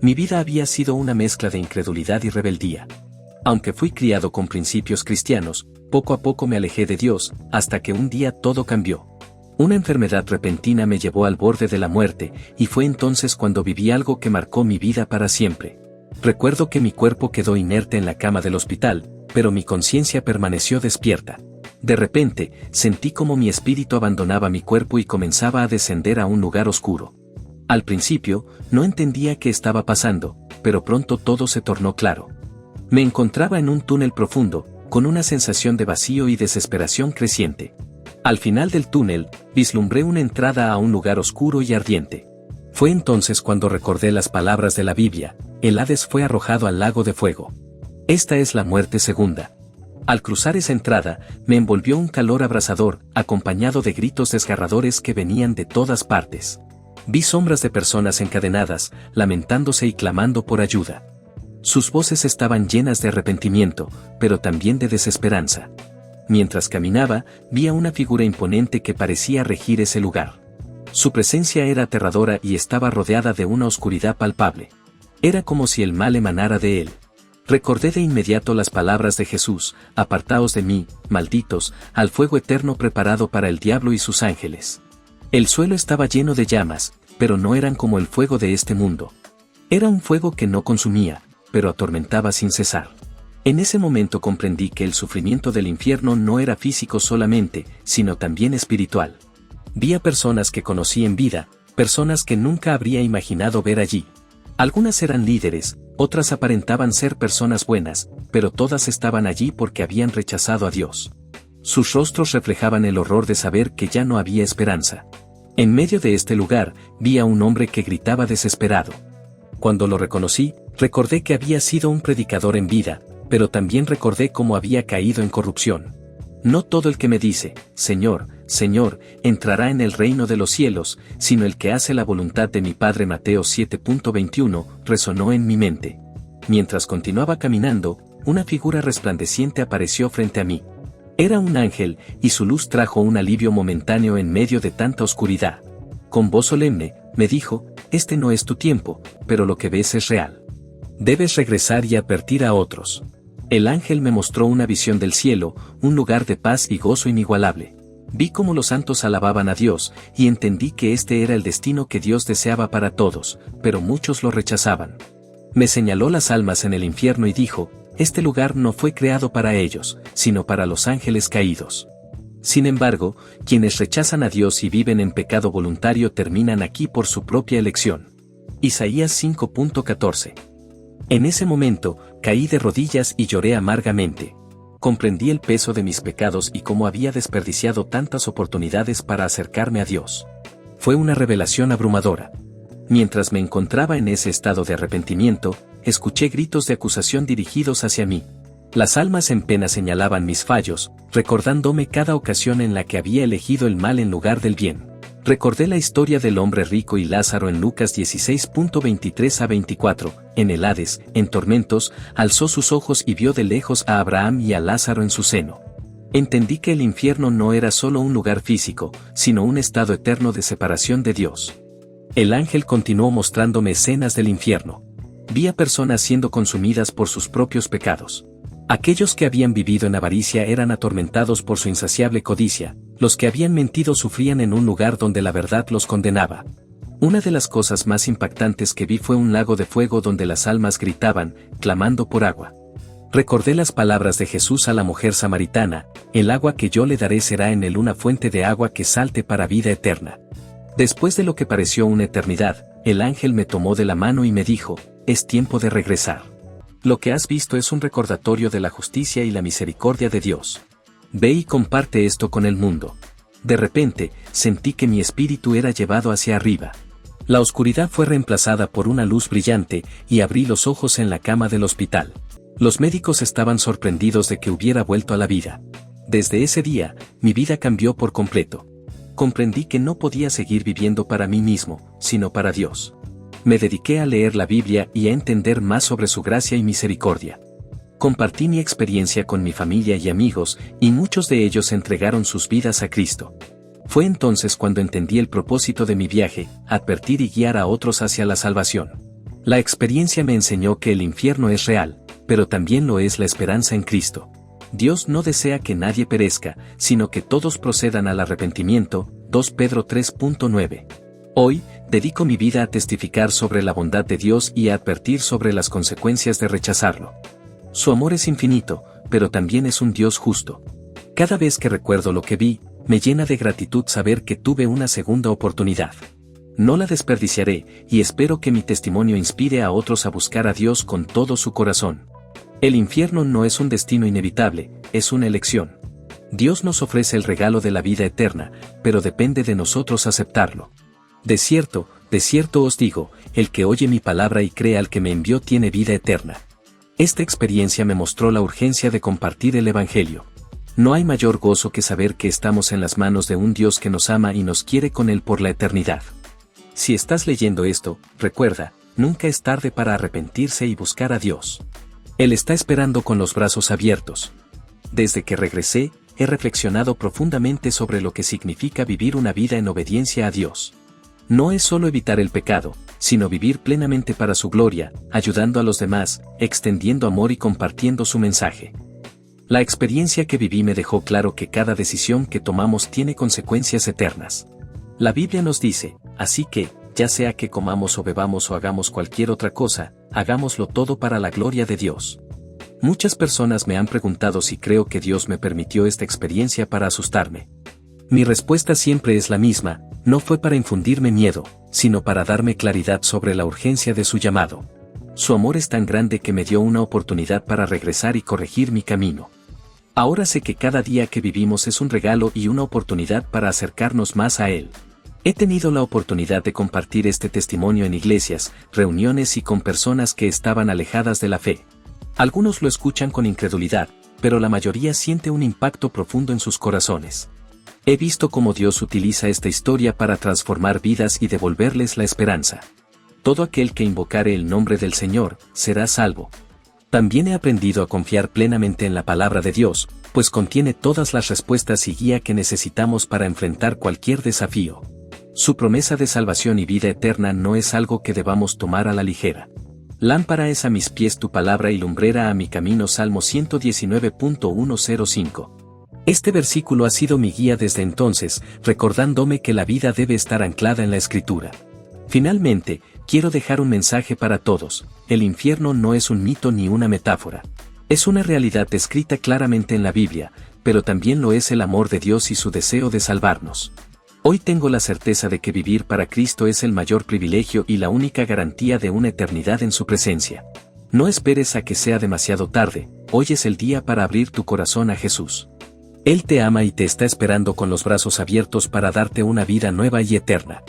Mi vida había sido una mezcla de incredulidad y rebeldía. Aunque fui criado con principios cristianos, poco a poco me alejé de Dios, hasta que un día todo cambió. Una enfermedad repentina me llevó al borde de la muerte, y fue entonces cuando viví algo que marcó mi vida para siempre. Recuerdo que mi cuerpo quedó inerte en la cama del hospital, pero mi conciencia permaneció despierta. De repente, sentí como mi espíritu abandonaba mi cuerpo y comenzaba a descender a un lugar oscuro. Al principio, no entendía qué estaba pasando, pero pronto todo se tornó claro. Me encontraba en un túnel profundo, con una sensación de vacío y desesperación creciente. Al final del túnel, vislumbré una entrada a un lugar oscuro y ardiente. Fue entonces cuando recordé las palabras de la Biblia: el Hades fue arrojado al lago de fuego. Esta es la muerte segunda. Al cruzar esa entrada, me envolvió un calor abrasador, acompañado de gritos desgarradores que venían de todas partes. Vi sombras de personas encadenadas, lamentándose y clamando por ayuda. Sus voces estaban llenas de arrepentimiento, pero también de desesperanza. Mientras caminaba, vi a una figura imponente que parecía regir ese lugar. Su presencia era aterradora y estaba rodeada de una oscuridad palpable. Era como si el mal emanara de él. Recordé de inmediato las palabras de Jesús: apartaos de mí, malditos, al fuego eterno preparado para el diablo y sus ángeles. El suelo estaba lleno de llamas, pero no eran como el fuego de este mundo. Era un fuego que no consumía, pero atormentaba sin cesar. En ese momento comprendí que el sufrimiento del infierno no era físico solamente, sino también espiritual. Vi a personas que conocí en vida, personas que nunca habría imaginado ver allí. Algunas eran líderes, otras aparentaban ser personas buenas, pero todas estaban allí porque habían rechazado a Dios. Sus rostros reflejaban el horror de saber que ya no había esperanza. En medio de este lugar, vi a un hombre que gritaba desesperado. Cuando lo reconocí, recordé que había sido un predicador en vida, pero también recordé cómo había caído en corrupción. No todo el que me dice, Señor, Señor, entrará en el reino de los cielos, sino el que hace la voluntad de mi Padre. Mateo 7:21, resonó en mi mente. Mientras continuaba caminando, una figura resplandeciente apareció frente a mí. Era un ángel, y su luz trajo un alivio momentáneo en medio de tanta oscuridad. Con voz solemne, me dijo: este no es tu tiempo, pero lo que ves es real. Debes regresar y advertir a otros. El ángel me mostró una visión del cielo, un lugar de paz y gozo inigualable. Vi cómo los santos alababan a Dios, y entendí que este era el destino que Dios deseaba para todos, pero muchos lo rechazaban. Me señaló las almas en el infierno y dijo: este lugar no fue creado para ellos, sino para los ángeles caídos. Sin embargo, quienes rechazan a Dios y viven en pecado voluntario terminan aquí por su propia elección. Isaías 5:14. En ese momento, caí de rodillas y lloré amargamente. Comprendí el peso de mis pecados y cómo había desperdiciado tantas oportunidades para acercarme a Dios. Fue una revelación abrumadora. Mientras me encontraba en ese estado de arrepentimiento, escuché gritos de acusación dirigidos hacia mí. Las almas en pena señalaban mis fallos, recordándome cada ocasión en la que había elegido el mal en lugar del bien. Recordé la historia del hombre rico y Lázaro en Lucas 16:23-24, en el Hades, en tormentos, alzó sus ojos y vio de lejos a Abraham y a Lázaro en su seno. Entendí que el infierno no era solo un lugar físico, sino un estado eterno de separación de Dios. El ángel continuó mostrándome escenas del infierno. Vi a personas siendo consumidas por sus propios pecados. Aquellos que habían vivido en avaricia eran atormentados por su insaciable codicia, los que habían mentido sufrían en un lugar donde la verdad los condenaba. Una de las cosas más impactantes que vi fue un lago de fuego donde las almas gritaban, clamando por agua. Recordé las palabras de Jesús a la mujer samaritana: el agua que yo le daré será en él una fuente de agua que salte para vida eterna. Después de lo que pareció una eternidad, el ángel me tomó de la mano y me dijo: es tiempo de regresar. Lo que has visto es un recordatorio de la justicia y la misericordia de Dios. Ve y comparte esto con el mundo. De repente, sentí que mi espíritu era llevado hacia arriba. La oscuridad fue reemplazada por una luz brillante, y abrí los ojos en la cama del hospital. Los médicos estaban sorprendidos de que hubiera vuelto a la vida. Desde ese día, mi vida cambió por completo. Comprendí que no podía seguir viviendo para mí mismo, sino para Dios. Me dediqué a leer la Biblia y a entender más sobre su gracia y misericordia. Compartí mi experiencia con mi familia y amigos, y muchos de ellos entregaron sus vidas a Cristo. Fue entonces cuando entendí el propósito de mi viaje: advertir y guiar a otros hacia la salvación. La experiencia me enseñó que el infierno es real, pero también lo es la esperanza en Cristo. Dios no desea que nadie perezca, sino que todos procedan al arrepentimiento. 2 Pedro 3.9. Hoy, dedico mi vida a testificar sobre la bondad de Dios y a advertir sobre las consecuencias de rechazarlo. Su amor es infinito, pero también es un Dios justo. Cada vez que recuerdo lo que vi, me llena de gratitud saber que tuve una segunda oportunidad. No la desperdiciaré, y espero que mi testimonio inspire a otros a buscar a Dios con todo su corazón. El infierno no es un destino inevitable, es una elección. Dios nos ofrece el regalo de la vida eterna, pero depende de nosotros aceptarlo. De cierto os digo, el que oye mi palabra y cree al que me envió tiene vida eterna. Esta experiencia me mostró la urgencia de compartir el Evangelio. No hay mayor gozo que saber que estamos en las manos de un Dios que nos ama y nos quiere con Él por la eternidad. Si estás leyendo esto, recuerda, nunca es tarde para arrepentirse y buscar a Dios. Él está esperando con los brazos abiertos. Desde que regresé, he reflexionado profundamente sobre lo que significa vivir una vida en obediencia a Dios. No es solo evitar el pecado, sino vivir plenamente para su gloria, ayudando a los demás, extendiendo amor y compartiendo su mensaje. La experiencia que viví me dejó claro que cada decisión que tomamos tiene consecuencias eternas. La Biblia nos dice, así que, ya sea que comamos o bebamos o hagamos cualquier otra cosa, hagámoslo todo para la gloria de Dios. Muchas personas me han preguntado si creo que Dios me permitió esta experiencia para asustarme. Mi respuesta siempre es la misma, no fue para infundirme miedo, sino para darme claridad sobre la urgencia de su llamado. Su amor es tan grande que me dio una oportunidad para regresar y corregir mi camino. Ahora sé que cada día que vivimos es un regalo y una oportunidad para acercarnos más a Él. He tenido la oportunidad de compartir este testimonio en iglesias, reuniones y con personas que estaban alejadas de la fe. Algunos lo escuchan con incredulidad, pero la mayoría siente un impacto profundo en sus corazones. He visto cómo Dios utiliza esta historia para transformar vidas y devolverles la esperanza. Todo aquel que invocare el nombre del Señor, será salvo. También he aprendido a confiar plenamente en la palabra de Dios, pues contiene todas las respuestas y guía que necesitamos para enfrentar cualquier desafío. Su promesa de salvación y vida eterna no es algo que debamos tomar a la ligera. Lámpara es a mis pies tu palabra y lumbrera a mi camino. Salmo 119.105. Este versículo ha sido mi guía desde entonces, recordándome que la vida debe estar anclada en la Escritura. Finalmente, quiero dejar un mensaje para todos: el infierno no es un mito ni una metáfora. Es una realidad descrita claramente en la Biblia, pero también lo es el amor de Dios y su deseo de salvarnos. Hoy tengo la certeza de que vivir para Cristo es el mayor privilegio y la única garantía de una eternidad en su presencia. No esperes a que sea demasiado tarde, hoy es el día para abrir tu corazón a Jesús. Él te ama y te está esperando con los brazos abiertos para darte una vida nueva y eterna.